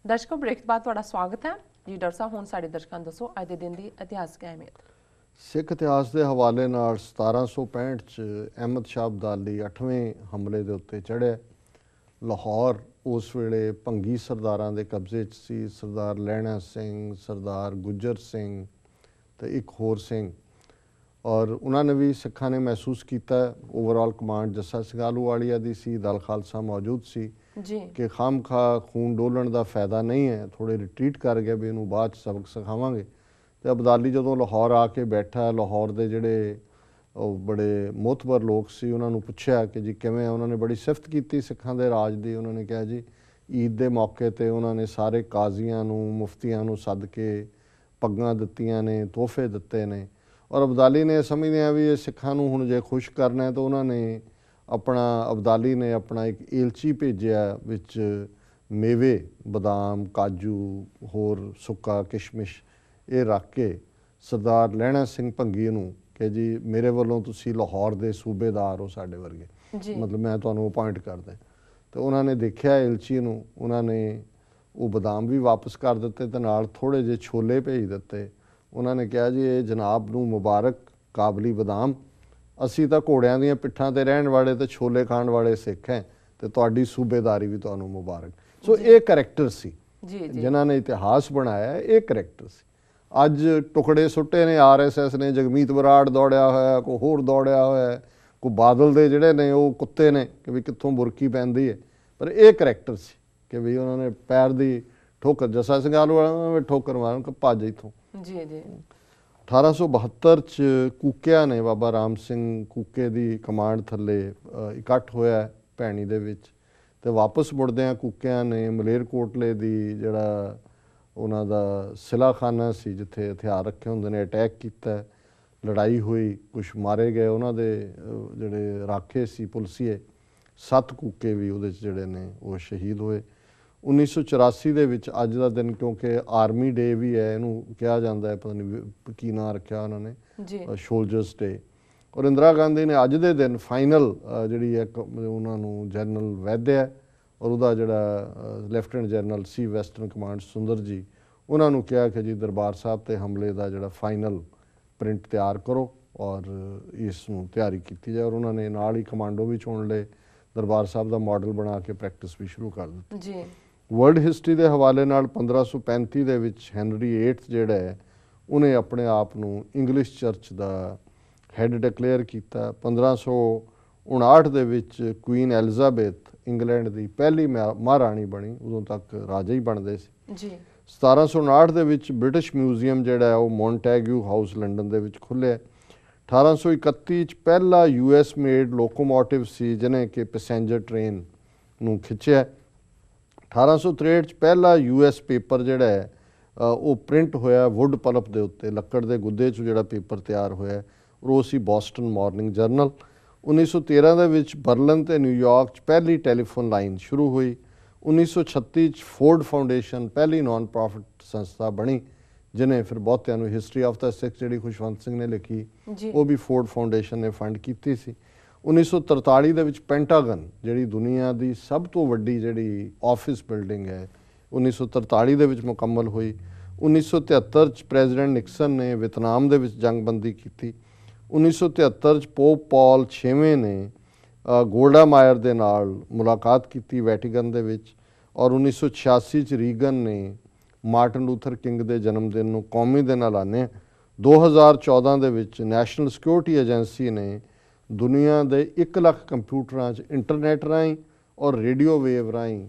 ਦਰਸ਼ਕੋ break ਤੋਂ ਬਾਅਦ ਤੁਹਾਡਾ ਸਵਾਗਤ ਹੈ ਜੀ। ਡਾਕਟਰ ਸਾਹਿਬ ਹੁਣ ਸਾਡੇ ਦਰਸ਼ਕਾਂ ਨੂੰ ਦੱਸੋ ਅੱਜ ਦੇ ਦਿਨ ਦੀ ਇਤਿਹਾਸਕ ਅਹਿਮੀਅਤ। ਸਿੱਖ ਇਤਿਹਾਸ ਦੇ ਹਵਾਲੇ ਨਾਲ 1765 ਚ ਅਹਿਮਦ ਸ਼ਾਹ ਅਬਦਾਲੀ 8ਵੇਂ ਹਮਲੇ ਦੇ ਉੱਤੇ ਚੜ੍ਹਿਆ। ਲਾਹੌਰ ਉਸ ਵੇਲੇ ਭੰਗੀ ਸਰਦਾਰਾਂ ਦੇ ਕਬਜ਼ੇ 'ਚ ਸੀ। ਸਰਦਾਰ ਲਹਿਣਾ ਸਿੰਘ, ਸਰਦਾਰ ਗੁੱਜਰ ਸਿੰਘ ਤੇ ਇੱਕ ਹੋਰ ਸਿੰਘ, ਔਰ ਉਹਨਾਂ ਨੇ ਵੀ ਸਿੱਖਾਂ ਨੇ ਮਹਿਸੂਸ ਕੀਤਾ। ਓਵਰਆਲ ਕਮਾਂਡ ਜੱਸਾ ਸਿੰਘ ਆਹਲੂਵਾਲੀਆ ਦੀ ਸੀ, ਦਲ ਖਾਲਸਾ ਮੌਜੂਦ ਸੀ ਜੀ ਕਿ ਖਾਮਖਾ ਖੂਨ ਡੋਲਣ ਦਾ ਫਾਇਦਾ ਨਹੀਂ ਹੈ, ਥੋੜ੍ਹੇ ਰਿਟਰੀਟ ਕਰ ਗਏ ਵੀ ਇਹਨੂੰ ਬਾਅਦ 'ਚ ਸਬਕ ਸਿਖਾਵਾਂਗੇ। ਤੇ ਅਬਦਾਲੀ ਜਦੋਂ ਲਾਹੌਰ ਆ ਕੇ ਬੈਠਾ, ਲਾਹੌਰ ਦੇ ਜਿਹੜੇ ਉਹ ਬੜੇ ਮੋਤਬਰ ਲੋਕ ਸੀ ਉਹਨਾਂ ਨੂੰ ਪੁੱਛਿਆ ਕਿ ਜੀ ਕਿਵੇਂ। ਉਹਨਾਂ ਨੇ ਬੜੀ ਸਿਫਤ ਕੀਤੀ ਸਿੱਖਾਂ ਦੇ ਰਾਜ ਦੀ। ਉਹਨਾਂ ਨੇ ਕਿਹਾ ਜੀ ਈਦ ਦੇ ਮੌਕੇ 'ਤੇ ਉਹਨਾਂ ਨੇ ਸਾਰੇ ਕਾਜ਼ੀਆਂ ਨੂੰ, ਮੁਫਤੀਆਂ ਨੂੰ ਸੱਦ ਕੇ ਪੱਗਾਂ ਦਿੱਤੀਆਂ ਨੇ, ਤੋਹਫੇ ਦਿੱਤੇ ਨੇ। ਔਰ ਅਬਦਾਲੀ ਨੇ ਸਮਝਦੇ ਆ ਵੀ ਇਹ ਸਿੱਖਾਂ ਨੂੰ ਹੁਣ ਜੇ ਖੁਸ਼ ਕਰਨਾ ਤਾਂ ਉਹਨਾਂ ਨੇ ਅਬਦਾਲੀ ਨੇ ਆਪਣਾ ਇੱਕ ਏਲਚੀ ਭੇਜਿਆ ਵਿੱਚ ਮੇਵੇ, ਬਦਾਮ, ਕਾਜੂ, ਹੋਰ ਸੁੱਕਾ ਕਿਸ਼ਮਿਸ਼ ਇਹ ਰੱਖ ਕੇ ਸਰਦਾਰ ਲਹਿਣਾ ਸਿੰਘ ਭੰਗੀ ਨੂੰ ਕਿ ਜੀ ਮੇਰੇ ਵੱਲੋਂ ਤੁਸੀਂ ਲਾਹੌਰ ਦੇ ਸੂਬੇਦਾਰ ਹੋ ਸਾਡੇ ਵਰਗੇ, ਮਤਲਬ ਮੈਂ ਤੁਹਾਨੂੰ ਅਪਾਇੰਟ ਕਰਦਾ। ਤੇ ਉਹਨਾਂ ਨੇ ਦੇਖਿਆ ਏਲਚੀ ਨੂੰ, ਉਹਨਾਂ ਨੇ ਉਹ ਬਦਾਮ ਵੀ ਵਾਪਸ ਕਰ ਦਿੱਤੇ ਤੇ ਨਾਲ ਥੋੜ੍ਹੇ ਜਿਹੇ ਛੋਲੇ ਭੇਜ ਦਿੱਤੇ। ਉਹਨਾਂ ਨੇ ਕਿਹਾ ਜੀ ਇਹ ਜਨਾਬ ਨੂੰ ਮੁਬਾਰਕ ਕਾਬਲੀ ਬਦਾਮ, ਅਸੀਂ ਤਾਂ ਘੋੜਿਆਂ ਦੀਆਂ ਪਿੱਠਾਂ 'ਤੇ ਰਹਿਣ ਵਾਲੇ ਤੇ ਛੋਲੇ ਖਾਣ ਵਾਲੇ ਸਿੱਖ ਹੈ ਤੇ ਤੁਹਾਡੀ ਸੂਬੇਦਾਰੀ ਵੀ ਤੁਹਾਨੂੰ ਮੁਬਾਰਕ। ਸੋ ਇਹ ਕਰੈਕਟਰ ਸੀ ਜਿਨ੍ਹਾਂ ਨੇ ਇਤਿਹਾਸ ਬਣਾਇਆ, ਇਹ ਕਰੈਕਟਰ ਸੀ। ਅੱਜ ਟੁਕੜੇ ਸੁੱਟੇ ਨੇ RSS ਨੇ, ਜਗਮੀਤ ਬਰਾੜ ਦੌੜਿਆ ਹੋਇਆ, ਕੋਈ ਹੋਰ ਦੌੜਿਆ ਹੋਇਆ, ਕੋਈ ਬਾਦਲ ਦੇ ਜਿਹੜੇ ਨੇ ਉਹ ਕੁੱਤੇ ਨੇ ਕਿ ਵੀ ਕਿੱਥੋਂ ਬੁਰਕੀ ਪੈਂਦੀ ਹੈ। ਪਰ ਇਹ ਕਰੈਕਟਰ ਸੀ ਕਿ ਵੀ ਉਹਨਾਂ ਨੇ ਪੈਰ ਦੀ ਠੋਕਰ, ਜੱਸਾ ਸਿੰਘ ਆਹਲੂਵਾਲੀਆ ਠੋਕਰ ਮਾਰਨ ਕਿ ਭੱਜ ਇੱਥੋਂ। ਜੀ 1872 ਚ ਕੂਕਿਆ ਨੇ, ਬਾਬਾ ਰਾਮ ਸਿੰਘ ਕੂਕੇ ਦੀ ਕਮਾਂਡ ਥੱਲੇ ਇਕੱਠ ਹੋਇਆ ਭੈਣੀ ਦੇ ਵਿੱਚ। ਤੇ ਵਾਪਸ ਮੁੜਦਿਆਂ ਕੂਕਿਆਂ ਨੇ ਮਲੇਰਕੋਟਲੇ ਦੀ ਜਿਹੜਾ ਉਹਨਾਂ ਦਾ ਸਿਲਾਖਾਨਾ ਸੀ ਜਿੱਥੇ ਹਥਿਆਰ ਰੱਖੇ ਹੁੰਦੇ ਨੇ, ਅਟੈਕ ਕੀਤਾ। ਲੜਾਈ ਹੋਈ, ਕੁਛ ਮਾਰੇ ਗਏ ਉਹਨਾਂ ਦੇ ਜਿਹੜੇ ਰਾਖੇ ਸੀ ਪੁਲਸੀਏ, 7 ਕੂਕੇ ਵੀ ਉਹਦੇ 'ਚ ਜਿਹੜੇ ਨੇ ਉਹ ਸ਼ਹੀਦ ਹੋਏ। 1984 ਦੇ ਵਿੱਚ ਅੱਜ ਦਾ ਦਿਨ, ਕਿਉਂਕਿ ਆਰਮੀ ਡੇ ਵੀ ਹੈ, ਇਹਨੂੰ ਕਿਹਾ ਜਾਂਦਾ ਹੈ, ਪਤਾ ਨਹੀਂ ਕੀ ਨਾਂ ਰੱਖਿਆ ਉਹਨਾਂ ਨੇ, ਸ਼ੋਲਜਰਸ ਡੇ। ਔਰ ਇੰਦਰਾ ਗਾਂਧੀ ਨੇ ਅੱਜ ਦੇ ਦਿਨ ਫਾਈਨਲ ਜਿਹੜੀ ਹੈ ਉਹਨਾਂ ਨੂੰ ਜਨਰਲ ਵੈਦਿਆ ਔਰ ਉਹਦਾ ਜਿਹੜਾ ਲੈਫਟੀਨੈਂਟ ਜਨਰਲ ਸੀ ਵੈਸਟਰਨ ਕਮਾਂਡ ਸੁੰਦਰ ਜੀ, ਉਹਨਾਂ ਨੂੰ ਕਿਹਾ ਕਿ ਜੀ ਦਰਬਾਰ ਸਾਹਿਬ 'ਤੇ ਹਮਲੇ ਦਾ ਜਿਹੜਾ ਫਾਈਨਲ ਪ੍ਰਿੰਟ ਤਿਆਰ ਕਰੋ ਔਰ ਇਸ ਨੂੰ ਤਿਆਰੀ ਕੀਤੀ ਜਾਏ। ਔਰ ਉਹਨਾਂ ਨੇ ਨਾਲ ਹੀ ਕਮਾਂਡੋ ਵੀ ਚੁਣ ਲਏ, ਦਰਬਾਰ ਸਾਹਿਬ ਦਾ ਮਾਡਲ ਬਣਾ ਕੇ ਪ੍ਰੈਕਟਿਸ ਵੀ ਸ਼ੁਰੂ ਕਰ ਦਿੱਤੀ। ਵਰਲਡ ਹਿਸਟਰੀ ਦੇ ਹਵਾਲੇ ਨਾਲ 1535 ਦੇ ਵਿੱਚ ਹੈਨਰੀ 8 ਜਿਹੜਾ ਹੈ ਉਹਨੇ ਆਪਣੇ ਆਪ ਨੂੰ ਇੰਗਲਿਸ਼ ਚਰਚ ਦਾ ਹੈੱਡ ਡਿਕਲੇਅਰ ਕੀਤਾ। 1559 ਦੇ ਵਿੱਚ ਕੁਈਨ ਐਲਿਜ਼ਾਬੈਥ ਇੰਗਲੈਂਡ ਦੀ ਪਹਿਲੀ ਮਹਾਰਾਣੀ ਬਣੀ, ਉਦੋਂ ਤੱਕ ਰਾਜਾ ਹੀ ਬਣਦੇ ਸੀ। 1759 ਦੇ ਵਿੱਚ ਬ੍ਰਿਟਿਸ਼ ਮਿਊਜ਼ੀਅਮ ਜਿਹੜਾ ਹੈ ਉਹ ਮੌਂਟੈਗਿਊ ਹਾਊਸ ਲੰਡਨ ਦੇ ਵਿੱਚ ਖੁੱਲ੍ਹਿਆ। 1831 ਚ ਪਹਿਲਾ US ਮੇਡ ਲੋਕੋਮੋਟਿਵ ਸੀ ਜਿਹਨੇ ਕਿ ਪੈਸੇਂਜਰ ਟ੍ਰੇਨ ਨੂੰ ਖਿੱਚਿਆ। 1863 ਚ ਪਹਿਲਾ US ਪੇਪਰ ਜਿਹੜਾ ਹੈ ਉਹ ਪ੍ਰਿੰਟ ਹੋਇਆ ਵੁੱਡ ਪਲਪ ਦੇ ਉੱਤੇ, ਲੱਕੜ ਦੇ ਗੁੱਦੇ 'ਚ ਜਿਹੜਾ ਪੇਪਰ ਤਿਆਰ ਹੋਇਆ ਉਹ ਸੀ ਬੋਸਟਨ ਮਾਰਨਿੰਗ ਜਰਨਲ। 1913 ਦੇ ਵਿੱਚ ਬਰਲਿਨ ਤੇ ਨਿਊਯਾਰਕ 'ਚ ਪਹਿਲੀ ਟੈਲੀਫੋਨ ਲਾਈਨ ਸ਼ੁਰੂ ਹੋਈ। 1936 ਚ ਫੋਰਡ ਫਾਊਂਡੇਸ਼ਨ ਪਹਿਲੀ ਨਾਨ ਪ੍ਰੋਫਿਟ ਸੰਸਥਾ ਬਣੀ ਜਿਹਨੇ ਫਿਰ ਬਹੁਤਿਆਂ ਨੂੰ ਹਿਸਟਰੀ ਆਫ ਦਾ ਸਿੱਖ ਜਿਹੜੀ ਖੁਸ਼ਵੰਤ ਸਿੰਘ ਨੇ ਲਿਖੀ ਉਹ ਵੀ ਫੋਰਡ ਫਾਊਂਡੇਸ਼ਨ ਨੇ ਫੰਡ ਕੀਤੀ ਸੀ। 1943 ਦੇ ਵਿੱਚ ਪੈਂਟਾਗਨ ਜਿਹੜੀ ਦੁਨੀਆ ਦੀ ਸਭ ਤੋਂ ਵੱਡੀ ਜਿਹੜੀ ਆਫਿਸ ਬਿਲਡਿੰਗ ਹੈ 1943 ਦੇ ਵਿੱਚ ਮੁਕੰਮਲ ਹੋਈ। 1973 ਚ ਪ੍ਰੈਜ਼ੀਡੈਂਟ ਨਿਕਸਨ ਨੇ ਵੀਅਤਨਾਮ ਦੇ ਵਿੱਚ ਜੰਗਬੰਦੀ ਕੀਤੀ। 1973 ਚ ਪੋਪ ਪੌਲ 6ਵੇਂ ਨੇ ਗੋਲਡਾ ਮਾਇਰ ਦੇ ਨਾਲ ਮੁਲਾਕਾਤ ਕੀਤੀ ਵੈਟੀਕਨ ਦੇ ਵਿੱਚ। ਔਰ 1986 ਚ ਰੀਗਨ ਨੇ ਮਾਰਟਨ ਲੂਥਰ ਕਿੰਗ ਦੇ ਜਨਮ ਦਿਨ ਨੂੰ ਕੌਮੀ ਦਿਨ ਐਲਾਨਿਆ। 2014 ਦੇ ਵਿੱਚ ਨੈਸ਼ਨਲ ਸਿਕਿਉਰਿਟੀ ਏਜੰਸੀ ਨੇ ਦੁਨੀਆ ਦੇ 1 ਲੱਖ ਕੰਪਿਊਟਰਾਂ 'ਚ ਇੰਟਰਨੈਟ ਰਾਹੀਂ ਔਰ ਰੇਡੀਓ ਵੇਵ ਰਾਹੀਂ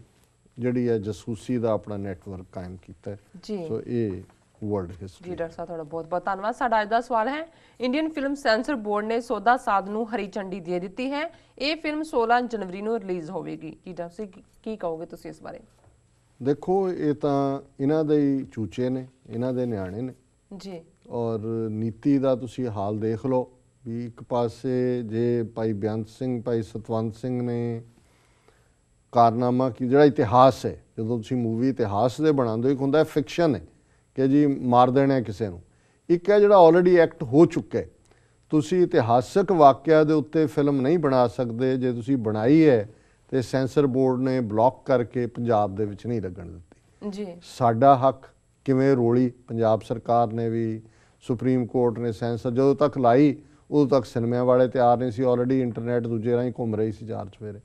ਜਿਹੜੀ ਹੈ ਜਸੂਸੀ ਦਾ ਆਪਣਾ ਨੈਟਵਰਕ ਕਾਇਮ ਕੀਤਾ। ਸੋ ਇਹ ਵਰਲਡ ਹਿਸਟਰੀ। ਜੀ ਡਾਕਟਰ ਸਾਹਿਬ ਤੁਹਾਡਾ ਬਹੁਤ ਬਹੁਤ ਧੰਨਵਾਦ। ਸਾਡਾ ਅੱਜ ਦਾ ਸਵਾਲ ਹੈ, ਇੰਡੀਅਨ ਫਿਲਮ ਸੈਂਸਰ ਬੋਰਡ ਨੇ ਸੌਦਾ ਸਾਧ ਨੂੰ ਹਰੀ ਝੰਡੀ ਦੇ ਦਿੱਤੀ ਹੈ। ਇਹ ਫਿਲਮ 16 ਜਨਵਰੀ ਨੂੰ ਰਿਲੀਜ਼ ਹੋਵੇਗੀ। ਜੀ ਡਾਕਟਰ ਸਾਹਿਬ ਕੀ ਕਹੋਗੇ ਤੁਸੀਂ ਇਸ ਬਾਰੇ? ਦੇਖੋ ਇਹ ਤਾਂ ਇਹਨਾਂ ਦੇ ਹੀ ਚੂਚੇ ਨੇ, ਇਹਨਾਂ ਦੇ ਨਿਆਣੇ ਨੇ ਜੀ। ਔਰ ਨੀਤੀ ਦਾ ਤੁਸੀਂ ਹਾਲ ਦੇਖ ਲਓ ਵੀ ਇੱਕ ਪਾਸੇ ਜੇ ਭਾਈ ਬੇਅੰਤ ਸਿੰਘ, ਭਾਈ ਸਤਵੰਤ ਸਿੰਘ ਨੇ ਕਾਰਨਾਮਾ ਕੀ ਜਿਹੜਾ ਇਤਿਹਾਸ ਹੈ, ਜਦੋਂ ਤੁਸੀਂ ਮੂਵੀ ਇਤਿਹਾਸ ਦੇ ਬਣਾਉਂਦੇ ਹੋ, ਇੱਕ ਹੁੰਦਾ ਫਿਕਸ਼ਨ ਹੈ ਕਿ ਜੀ ਮਾਰ ਦੇਣਾ ਕਿਸੇ ਨੂੰ, ਇੱਕ ਹੈ ਜਿਹੜਾ ਆਲਰੇਡੀ ਐਕਟ ਹੋ ਚੁੱਕਾ ਹੈ। ਤੁਸੀਂ ਇਤਿਹਾਸਕ ਵਾਕਿਆ ਦੇ ਉੱਤੇ ਫਿਲਮ ਨਹੀਂ ਬਣਾ ਸਕਦੇ। ਜੇ ਤੁਸੀਂ ਬਣਾਈ ਹੈ ਤੇ ਸੈਂਸਰ ਬੋਰਡ ਨੇ ਬਲੌਕ ਕਰਕੇ ਪੰਜਾਬ ਦੇ ਵਿੱਚ ਨਹੀਂ ਲੱਗਣ ਦਿੱਤੀ। ਜੀ ਸਾਡਾ ਹੱਕ ਕਿਵੇਂ ਰੋਲੀ ਪੰਜਾਬ ਸਰਕਾਰ ਨੇ ਵੀ, ਸੁਪਰੀਮ ਕੋਰਟ ਨੇ, ਸੈਂਸਰ ਜਦੋਂ ਤੱਕ ਲਾਈ ਉਦੋਂ ਤੱਕ ਸਿਨੇਮਿਆਂ ਵਾਲੇ ਤਿਆਰ ਨਹੀਂ ਸੀ, ਆਲਰੇਡੀ ਇੰਟਰਨੈਟ ਦੂਜੇ ਰਾਹੀਂ ਘੁੰਮ ਰਹੀ ਸੀ ਚਾਰ ਚੁਫੇਰੇ।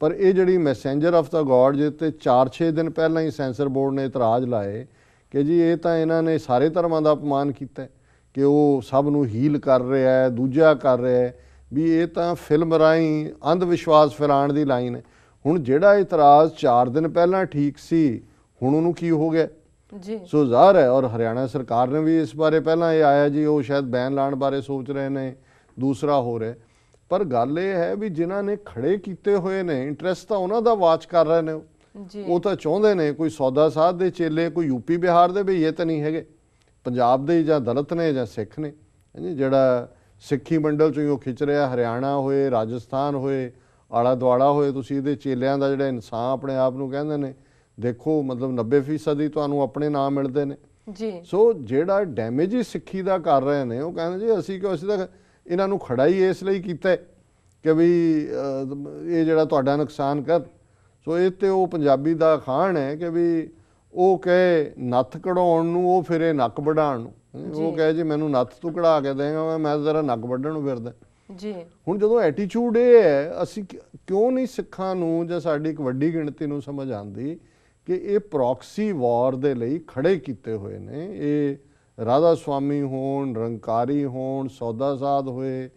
ਪਰ ਇਹ ਜਿਹੜੀ ਮੈਸੇਂਜਰ ਆਫ ਦਾ ਗੋਡ ਜਿਹਦੇ ਤੇ 4-6 ਦਿਨ ਪਹਿਲਾਂ ਹੀ ਸੈਂਸਰ ਬੋਰਡ ਨੇ ਇਤਰਾਜ਼ ਲਾਏ ਕਿ ਜੀ ਇਹ ਤਾਂ ਇਹਨਾਂ ਨੇ ਸਾਰੇ ਧਰਮਾਂ ਦਾ ਅਪਮਾਨ ਕੀਤਾ ਹੈ, ਕਿ ਉਹ ਸਭ ਨੂੰ ਹੀਲ ਕਰ ਰਿਹਾ ਹੈ, ਦੂਜਾ ਕਰ ਰਿਹਾ ਹੈ, ਵੀ ਇਹ ਤਾਂ ਫਿਲਮ ਰਾਹੀਂ ਅੰਧ ਵਿਸ਼ਵਾਸ ਫੈਲਾਉਣ ਦੀ ਲਾਈਨ ਹੈ। ਹੁਣ ਜਿਹੜਾ ਇਤਰਾਜ਼ 4 ਦਿਨ ਪਹਿਲਾਂ ਠੀਕ ਸੀ, ਹੁਣ ਉਹਨੂੰ ਕੀ ਹੋ ਗਿਆ ਜੀ। ਸੋ ਜ਼ਾਹਰ ਹੈ, ਔਰ ਹਰਿਆਣਾ ਸਰਕਾਰ ਨੇ ਵੀ ਇਸ ਬਾਰੇ ਪਹਿਲਾਂ ਇਹ ਆਇਆ ਜੀ ਉਹ ਸ਼ਾਇਦ ਬੈਨ ਲਾਉਣ ਬਾਰੇ ਸੋਚ ਰਹੇ ਨੇ, ਦੂਸਰਾ ਹੋ ਰਿਹਾ। ਪਰ ਗੱਲ ਇਹ ਹੈ ਵੀ ਜਿਨ੍ਹਾਂ ਨੇ ਖੜੇ ਕੀਤੇ ਹੋਏ ਨੇ ਇੰਟਰਸਟ ਤਾਂ ਉਹਨਾਂ ਦਾ ਵਾਚ ਕਰ ਰਹੇ ਨੇ, ਉਹ ਤਾਂ ਚਾਹੁੰਦੇ ਨੇ ਕੋਈ ਸੌਦਾ ਸਾਧ ਦੇ ਚੇਲੇ, ਕੋਈ ਯੂਪੀ ਬਿਹਾਰ ਦੇ ਭਈਏ ਤਾਂ ਨਹੀਂ ਹੈਗੇ, ਪੰਜਾਬ ਦੇ ਜਾਂ ਦਲਿਤ ਨੇ ਜਾਂ ਸਿੱਖ ਨੇ, ਜਿਹੜਾ ਸਿੱਖੀ ਮੰਡਲ ਚੋਂ ਹੀ ਉਹ ਖਿੱਚ ਰਿਹਾ। ਹਰਿਆਣਾ ਹੋਏ, ਰਾਜਸਥਾਨ ਹੋਏ, ਆਲਾ ਦੁਆਲਾ ਹੋਏ, ਤੁਸੀਂ ਇਹਦੇ ਚੇਲਿਆਂ ਦਾ ਜਿਹੜਾ ਇਨਸਾਨ ਆਪਣੇ ਆਪ ਨੂੰ ਕਹਿੰਦੇ ਨੇ, ਦੇਖੋ ਮਤਲਬ 90% ਹੀ ਤੁਹਾਨੂੰ ਆਪਣੇ ਨਾਮ ਮਿਲਦੇ ਨੇ ਜੀ। ਸੋ ਜਿਹੜਾ ਡੈਮੇਜ ਹੀ ਸਿੱਖੀ ਦਾ ਕਰ ਰਹੇ ਨੇ, ਉਹ ਕਹਿੰਦੇ ਜੀ ਅਸੀਂ ਤਾਂ ਇਹਨਾਂ ਨੂੰ ਖੜਾ ਹੀ ਇਸ ਲਈ ਕੀਤਾ ਕਿ ਵੀ ਇਹ ਜਿਹੜਾ ਤੁਹਾਡਾ ਨੁਕਸਾਨ ਕਰ। ਸੋ ਇਹ ਤੇ ਉਹ ਪੰਜਾਬੀ ਦਾ ਅਖਾਣ ਹੈ ਕਿ ਵੀ ਉਹ ਕਹੇ ਨੱਥ ਕਢਾਉਣ ਨੂੰ, ਉਹ ਫਿਰੇ ਨੱਕ ਵਢਾਉਣ ਨੂੰ। ਉਹ ਕਹੇ ਜੀ ਮੈਨੂੰ ਨੱਥ ਤੂੰ ਕਢਾ ਕੇ ਦੇਗਾ, ਮੈਂ ਜ਼ਰਾ ਨੱਕ ਵੱਢਣ ਨੂੰ ਫਿਰਦਾ ਜੀ। ਹੁਣ ਜਦੋਂ ਐਟੀਚਿਊਡ ਇਹ ਹੈ, ਅਸੀਂ ਕਿਉਂ ਨਹੀਂ ਸਿੱਖਾਂ ਨੂੰ ਜਾਂ ਸਾਡੀ ਇੱਕ ਵੱਡੀ ਗਿਣਤੀ ਨੂੰ ਸਮਝ ਆਉਂਦੀ ਕਿ ਇਹ ਪ੍ਰੋਕਸੀ ਵਾਰ ਦੇ ਲਈ ਖੜੇ ਕੀਤੇ ਹੋਏ ਨੇ। ਇਹ ਰਾਧਾ ਸੁਆਮੀ ਹੋਣ, ਰੰਕਾਰੀ ਹੋਣ, ਸੌਦਾ ਸਾਧ ਹੋਏ,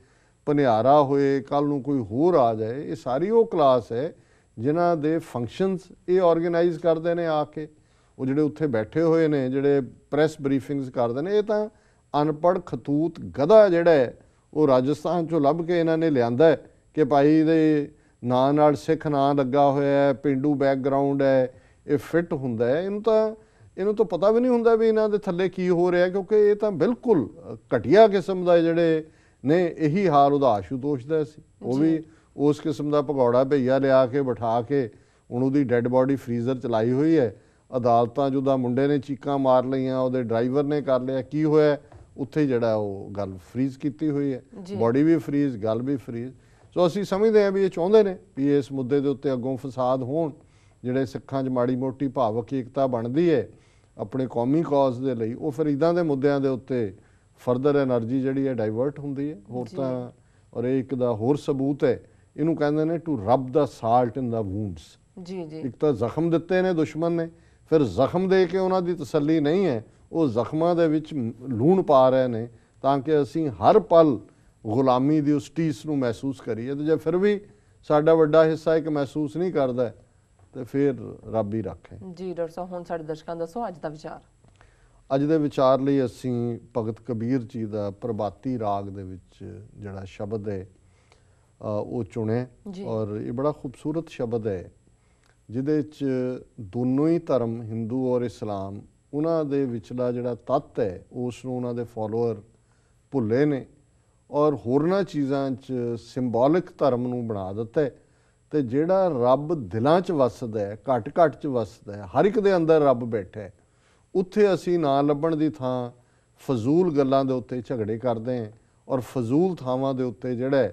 ਭਨਿਆਰਾ ਹੋਏ, ਕੱਲ ਨੂੰ ਕੋਈ ਹੋਰ ਆ ਜਾਏ, ਇਹ ਸਾਰੀ ਉਹ ਕਲਾਸ ਹੈ ਜਿਨ੍ਹਾਂ ਦੇ ਫੰਕਸ਼ਨਸ ਇਹ ਆਰਗੇਨਾਈਜ਼ ਕਰਦੇ ਨੇ ਆ ਕੇ। ਉਹ ਜਿਹੜੇ ਉੱਥੇ ਬੈਠੇ ਹੋਏ ਨੇ, ਜਿਹੜੇ ਪ੍ਰੈਸ ਬਰੀਫਿੰਗਸ ਕਰਦੇ ਨੇ, ਇਹ ਤਾਂ ਅਨਪੜ੍ਹ ਖਤੂਤ ਗਧਾ ਜਿਹੜਾ ਹੈ ਉਹ ਰਾਜਸਥਾਨ ਚੋਂ ਲੱਭ ਕੇ ਇਹਨਾਂ ਨੇ ਲਿਆਂਦਾ ਕਿ ਭਾਈ ਇਹਦੇ ਨਾਂ ਨਾਲ ਸਿੱਖ ਨਾਂ ਲੱਗਾ ਹੋਇਆ ਹੈ, ਪੇਂਡੂ ਬੈਕਗਰਾਊਂਡ ਹੈ, ਇਹ ਫਿੱਟ ਹੁੰਦਾ ਹੈ। ਇਹਨੂੰ ਤਾਂ ਪਤਾ ਵੀ ਨਹੀਂ ਹੁੰਦਾ ਵੀ ਇਹਨਾਂ ਦੇ ਥੱਲੇ ਕੀ ਹੋ ਰਿਹਾ, ਕਿਉਂਕਿ ਇਹ ਤਾਂ ਬਿਲਕੁਲ ਘਟੀਆ ਕਿਸਮ ਦਾ ਜਿਹੜੇ ਨੇ। ਇਹੀ ਹਾਲ ਉਹਦਾ ਆਸ਼ੂਤੋਸ਼ ਦਾ ਸੀ, ਉਹ ਵੀ ਉਸ ਕਿਸਮ ਦਾ ਭਗੌੜਾ ਭਈਆ ਲਿਆ ਕੇ ਬਿਠਾ ਕੇ ਹੁਣ ਉਹਦੀ ਡੈੱਡ ਬਾਡੀ ਫਰੀਜ਼ਰ ਚਲਾਈ ਹੋਈ ਹੈ। ਅਦਾਲਤਾਂ ਜਿਹਦਾ ਮੁੰਡੇ ਨੇ ਚੀਕਾਂ ਮਾਰ ਲਈਆਂ, ਉਹਦੇ ਡਰਾਈਵਰ ਨੇ ਕਰ ਲਿਆ, ਕੀ ਹੋਇਆ ਉੱਥੇ ਜਿਹੜਾ ਉਹ ਗੱਲ ਫਰੀਜ਼ ਕੀਤੀ ਹੋਈ ਹੈ, ਬਾਡੀ ਵੀ ਫਰੀਜ਼, ਗੱਲ ਵੀ ਫਰੀਜ਼। ਸੋ ਅਸੀਂ ਸਮਝਦੇ ਹਾਂ ਵੀ ਇਹ ਚਾਹੁੰਦੇ ਨੇ ਵੀ ਇਸ ਮੁੱਦੇ ਦੇ ਉੱਤੇ ਅੱਗੋਂ ਫਸਾਦ ਹੋਣ, ਜਿਹੜੇ ਸਿੱਖਾਂ 'ਚ ਮਾੜੀ ਮੋਟੀ ਭਾਵਕ ਏਕਤਾ ਬਣਦੀ ਹੈ ਆਪਣੇ ਕੌਮੀ ਕੌਜ਼ ਦੇ ਲਈ, ਉਹ ਫਿਰ ਇੱਦਾਂ ਦੇ ਮੁੱਦਿਆਂ ਦੇ ਉੱਤੇ ਫਰਦਰ ਐਨਰਜੀ ਜਿਹੜੀ ਹੈ ਡਾਈਵਰਟ ਹੁੰਦੀ ਹੈ। ਹੋਰ ਤਾਂ ਔਰ ਇਹ ਇੱਕ ਦਾ ਹੋਰ ਸਬੂਤ ਹੈ, ਇਹਨੂੰ ਕਹਿੰਦੇ ਨੇ ਟੂ ਰਬ ਦਾ ਸਾਲਟ ਇਨ ਦਾ ਵੂੰਡਸ। ਜੀ ਜੀ। ਇੱਕ ਤਾਂ ਜ਼ਖਮ ਦਿੱਤੇ ਨੇ ਦੁਸ਼ਮਣ ਨੇ, ਫਿਰ ਜ਼ਖਮ ਦੇ ਕੇ ਉਹਨਾਂ ਦੀ ਤਸੱਲੀ ਨਹੀਂ ਹੈ, ਉਹ ਜ਼ਖਮਾਂ ਦੇ ਵਿੱਚ ਲੂਣ ਪਾ ਰਹੇ ਨੇ ਤਾਂ ਕਿ ਅਸੀਂ ਹਰ ਪਲ ਗੁਲਾਮੀ ਦੀ ਉਸ ਟੀਸ ਨੂੰ ਮਹਿਸੂਸ ਕਰੀਏ। ਤੇ ਜੇ ਫਿਰ ਵੀ ਸਾਡਾ ਵੱਡਾ ਹਿੱਸਾ ਇੱਕ ਮਹਿਸੂਸ ਨਹੀਂ ਕਰਦਾ ਤੇ ਫਿਰ ਰੱਬ ਹੀ ਰੱਖੇ। ਜੀ ਡਾਕਟਰ ਸਾਹਿਬ, ਹੁਣ ਸਾਡੇ ਦਰਸ਼ਕਾਂ ਦੱਸੋ ਅੱਜ ਦਾ ਵਿਚਾਰ। ਅੱਜ ਦੇ ਵਿਚਾਰ ਲਈ ਅਸੀਂ ਭਗਤ ਕਬੀਰ ਜੀ ਦਾ ਪ੍ਰਭਾਤੀ ਰਾਗ ਦੇ ਵਿੱਚ ਜਿਹੜਾ ਸ਼ਬਦ ਹੈ ਉਹ ਚੁਣਿਆ, ਔਰ ਇਹ ਬੜਾ ਖੂਬਸੂਰਤ ਸ਼ਬਦ ਹੈ ਜਿਹਦੇ 'ਚ ਦੋਨੋਂ ਹੀ ਧਰਮ, ਹਿੰਦੂ ਔਰ ਇਸਲਾਮ, ਉਹਨਾਂ ਦੇ ਵਿਚਲਾ ਜਿਹੜਾ ਤੱਤ ਹੈ ਉਸ ਨੂੰ ਉਹਨਾਂ ਦੇ ਫੋਲੋਅਰ ਭੁੱਲੇ ਨੇ ਔਰ ਹੋਰਨਾਂ ਚੀਜ਼ਾਂ 'ਚ ਸਿੰਬੋਲਿਕ ਧਰਮ ਨੂੰ ਬਣਾ ਦਿੱਤਾ ਹੈ। ਤੇ ਜਿਹੜਾ ਰੱਬ ਦਿਲਾਂ 'ਚ ਵਸਦਾ ਹੈ, ਘੱਟ ਘੱਟ 'ਚ ਵਸਦਾ ਹੈ, ਹਰ ਇੱਕ ਦੇ ਅੰਦਰ ਰੱਬ ਬੈਠਾ ਹੈ, ਉੱਥੇ ਅਸੀਂ ਨਾ ਲੱਭਣ ਦੀ ਥਾਂ ਫਜ਼ੂਲ ਗੱਲਾਂ ਦੇ ਉੱਤੇ ਝਗੜੇ ਕਰਦੇ ਹਾਂ ਔਰ ਫਜ਼ੂਲ ਥਾਵਾਂ ਦੇ ਉੱਤੇ ਜਿਹੜਾ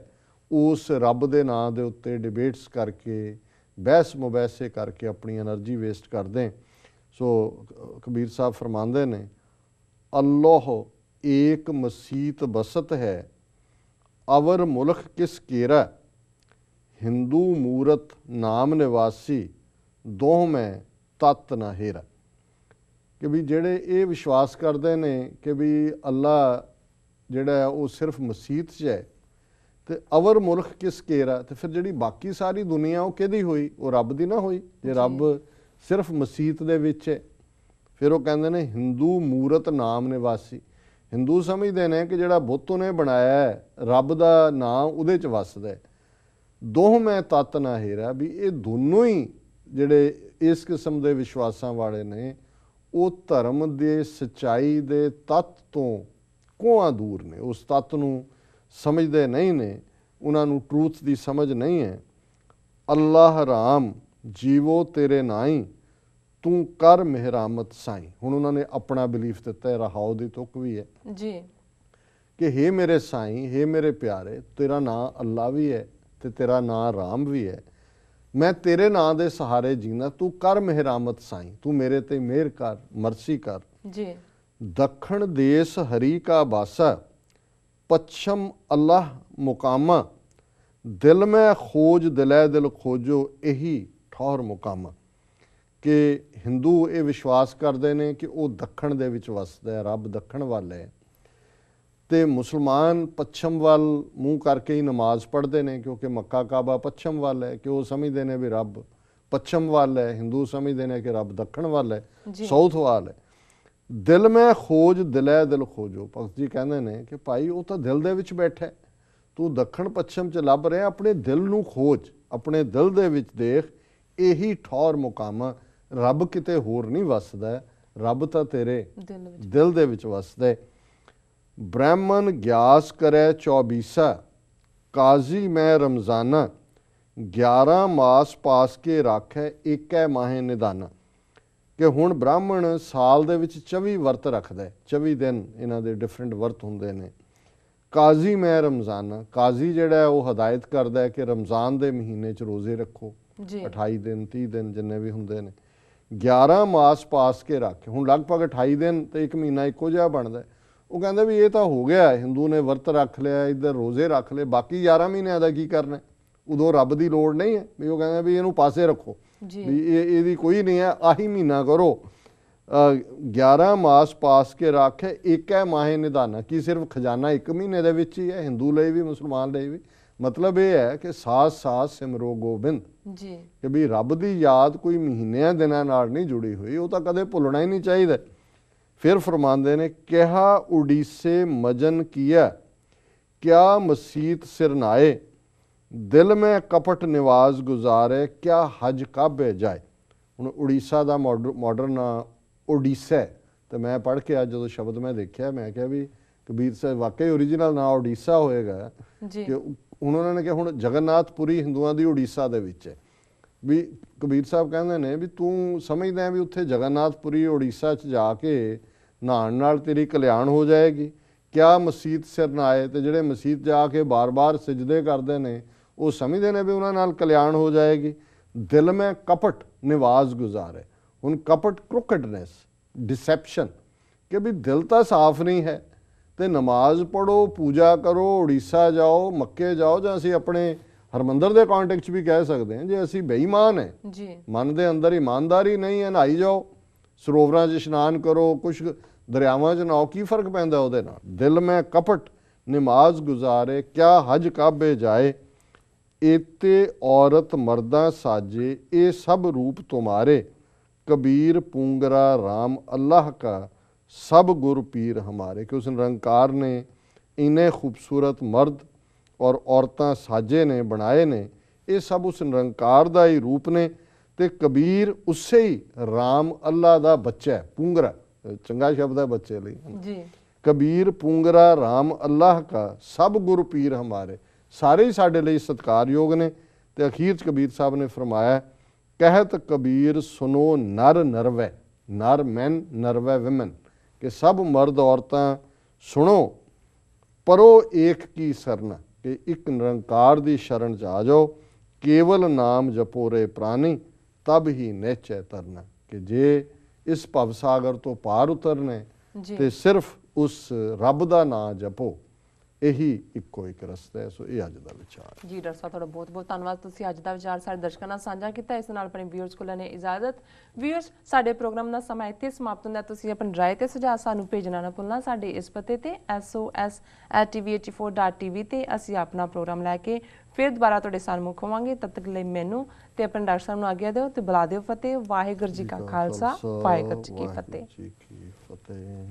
ਉਸ ਰੱਬ ਦੇ ਨਾਂ ਦੇ ਉੱਤੇ ਡਿਬੇਟਸ ਕਰਕੇ, ਬਹਿਸ ਮੁਬੈਸੇ ਕਰਕੇ ਆਪਣੀ એનર્ਜੀ ਵੇਸਟ ਕਰਦੇ। ਸੋ ਕਬੀਰ ਸਾਹਿਬ ਫਰਮਾਉਂਦੇ ਨੇ, ਅੱਲਾਹ ਏਕ ਮਸੀਤ ਬਸਤ ਹੈ, ਅਵਰ ਮੁਲਕ ਕਿਸ ਕੇਰਾ, ਹਿੰਦੂ ਮੂਰਤ ਨਾਮ ਨਿਵਾਸੀ, ਦੋਹ ਮੈਂ ਤਤ ਨਾ ਹੇਰਾ। ਕਿ ਵੀ ਜਿਹੜੇ ਇਹ ਵਿਸ਼ਵਾਸ ਕਰਦੇ ਨੇ ਕਿ ਵੀ ਅੱਲਾ ਜਿਹੜਾ ਉਹ ਸਿਰਫ ਮਸੀਤ 'ਚ ਹੈ ਤੇ ਅਵਰ ਮੁਲਕ ਕਿਸ ਕੇਰਾ, ਤੇ ਫਿਰ ਜਿਹੜੀ ਬਾਕੀ ਸਾਰੀ ਦੁਨੀਆ ਉਹ ਕਿਹਦੀ ਹੋਈ, ਉਹ ਰੱਬ ਦੀ ਨਾ ਹੋਈ। ਜੇ ਰੱਬ ਸਿਰਫ ਮਸੀਤ ਦੇ ਵਿੱਚ ਹੈ, ਫਿਰ ਉਹ ਕਹਿੰਦੇ ਨੇ ਹਿੰਦੂ ਮੂਰਤ ਨਾਮ ਨਿਵਾਸੀ। ਹਿੰਦੂ ਸਮਝਦੇ ਨੇ ਕਿ ਜਿਹੜਾ ਬੁੱਤ ਉਹਨੇ ਬਣਾਇਆ ਹੈ, ਰੱਬ ਦਾ ਨਾਂ ਉਹਦੇ 'ਚ ਵਸਦਾ ਹੈ। ਦੋਹ ਮੈਂ ਤਤ ਨਾ ਹੇਰਾ, ਵੀ ਇਹ ਦੋਨੋਂ ਹੀ ਜਿਹੜੇ ਇਸ ਕਿਸਮ ਦੇ ਵਿਸ਼ਵਾਸਾਂ ਵਾਲੇ ਨੇ ਉਹ ਧਰਮ ਦੇ ਸੱਚਾਈ ਦੇ ਤੱਤ ਤੋਂ ਕੋਹਾਂ ਦੂਰ ਨੇ, ਉਸ ਤੱਤ ਨੂੰ ਸਮਝਦੇ ਨਹੀਂ ਨੇ, ਉਹਨਾਂ ਨੂੰ ਟਰੂਥ ਦੀ ਸਮਝ ਨਹੀਂ ਹੈ। ਅੱਲਾਹ ਰਾਮ ਜੀਵੋ ਤੇਰੇ ਨਾਈ, ਤੂੰ ਕਰ ਮਿਹਰਾਮਤ ਸਾਈ। ਹੁਣ ਉਹਨਾਂ ਨੇ ਆਪਣਾ ਬਿਲੀਫ ਦਿੱਤਾ ਹੈ, ਰਹਾਉ ਦੀ ਤੁਕ ਵੀ ਹੈ ਜੀ ਕਿ ਹੇ ਮੇਰੇ ਸਾਈਂ, ਹੇ ਮੇਰੇ ਪਿਆਰੇ, ਤੇਰਾ ਨਾਂ ਅੱਲਾ ਵੀ ਹੈ ਤੇ ਤੇਰਾ ਨਾਂ ਰਾਮ ਵੀ ਹੈ। मैं तेरे नां दे सहारे जीना, तू कर मेहरामत साईं, तू मेरे ते मेहर कर, मरसी कर। जी दखण देश हरि का बासा, पश्चिम अल्लाह मुकामा, दिल में खोज दिलै दिल खोजो, यही ठौर मुकामा। कि हिंदू ये विश्वास करते हैं कि वो दखण दे विच वसदा है, रब दखण वाल है, तो मुसलमान पश्चिम वाल मूँह करके ही नमाज पढ़ते हैं, क्योंकि मक्का काबा पश्चिम वाल है, कि वो समझते हैं भी रब पश्चिम वाल है। हिंदू समझते हैं कि रब दखण वाल है, साउथ वाल है। दिल में खोज दिलै दिल खोजो, भगत जी कहते हैं कि भाई वो तो दिल दे विच बैठा है, तू दखण पश्चिम च लभ रहा, अपने दिल नूं खोज, अपने दिल दे विच देख, यही ठौर मुकामा। रब किते होर नहीं वसदा, रब तो तेरे दिल दे विच वसदा है। ब्राह्मण ग्यास करे 24, काजी मैं रमजाना, 11 मास पास के राखै, एक है माहे निदाना। कि हुण ब्राह्मण साल दे विच 24 वर्त रखदा है, 24 दिन इन्हां दे डिफरेंट वर्त हुंदे ने। काजी मैं रमजाना, काजी जिहड़ा है वो हदायत करदा है कि रमज़ान दे महीने च रोज़े रखो, 28 दिन 30 दिन जिन्ने भी हुंदे ने। 11 मास पास के रख, हुण लगभग 28 दिन तो एक महीना इक्को जिहा बनदा है। वो कहंदे भी ये तो हो गया, हिंदू ने वर्त रख लिया, इधर रोज़े रख ले, बाकी 11 महीनों का की करना, उदों रब की लोड़ नहीं है। भी वो कहंदे भी इहनूं पासे रखो, भी ये कोई नहीं है, आही महीना करो। 11 मास पास के रख है, एक है माहे निधाना। कि सिर्फ खजाना एक महीने दे विच ही है, हिंदू लिए भी मुसलमान लिए भी। मतलब ये है कि साथ साथ सिमरो गोबिंद, कि भी रब की याद कोई महीनों दिनों नाल नहीं जुड़ी हुई, वो तो कदे भुलना ही नहीं चाहिए। फिर फरमाते ने, कहा उड़ीसे मजन किया, क्या मसीत सिरनाए, दिल में कपट निवाज गुजारे, क्या हज काबे जाए। हुण उड़ीसा का मॉडर्न ओडिशा, तो मैं पढ़ के अज जो शब्द मैं देखा, मैं क्या भी कबीर साहब वाकई ओरिजिनल ना ओडिशा होएगा। कि उन्होंने कहा हुण जगन्नाथपुरी हिंदुओं की उड़ीसा दे विच है। भी कबीर साहब कहते हैं भी तू समझदा है भी उत्थे जगन्नाथपुरी उड़ीसा च जाके नहाण नाल तेरी कल्याण हो जाएगी। क्या मसीत सिर ना आए, तो जिहड़े मसीत जाके बार बार सिजदे करते हैं वो समझते हैं भी उन्हां नाल कल्याण हो जाएगी। दिल में कपट निवाज गुजारे, हुण कपट क्रुकटनेस, डिसैप्शन, कि भी दिल तो साफ नहीं है, तो नमाज पढ़ो, पूजा करो, उड़ीसा जाओ, मक्के जाओ, जां असीं अपने हरमंदर के कॉन्टेक्स्ट भी कह सकते हैं, जे असीं बेईमान है, मन के अंदर ईमानदारी नहीं है, नहाई जाओ, सरोवरां च इशनान करो, कुछ दरियावां च नहाओ, की फर्क पैंदा उहदे नाल। दिल में कपट नमाज गुजारे, क्या हज काबे जाए, एते औरत मर्दा साजे, ये सब रूप तुम्हारे, कबीर पूंगरा राम अल्लाह का, सब गुर पीर हमारे। कि उस निरंकार ने इन्ने खूबसूरत मर्द और औरतां साजे ने बनाए ने, ये सब उस निरंकार का ही रूप ने। ते कबीर उससे ही राम अल्लाह का बच्चा है, पूंगरा चंगा शब्द है बच्चे लिए। कबीर पूंगरा राम अल्लाह का, सब गुर पीर हमारे, सारे ही साढ़े लिए सत्कारयोग ने। ते अखीर च कबीर साहब ने फरमाया, कहत कबीर सुनो नर नरवै, नर मैन नरवै विमन, कि सब मर्द औरतां सुनो, परो एक की सरना, कि एक निरंकार दी शरण च आ जाओ, केवल नाम जपो रे प्राणी, तब ही निश्चय तरना। कि जे इस भवसागर तो पार उतरने तो सिर्फ उस रब का नाम जपो, यही इक्को एक रस्ता है। सो ये अज का विचार। जी डॉक्टर साहब, थोड़ा बहुत बहुत धन्यवाद, तुसीं अज का विचार सारे दर्शकों नाल साझा किया। इस नाल अपने व्यूअर्स को लेने इजाजत। व्यूअर्स, साडे प्रोग्राम का समा इत्थे समाप्त होंदा। तुसीं अपनी राय ते सुझाव सानूं भेजना ना भुलना। साडे इस पते ते sos@tv84.tv ते असीं अपना प्रोग्राम लैके फिर दोबारा तुहाडे सामूख होवांगे। तब तक लई मैनूं ते अपने डॉक्टर साहब नूं आग्या दिओ ते बुला दिओ फतेह। वाहिगुरू जी का खालसा, वाहिगुरू जी की फतेह।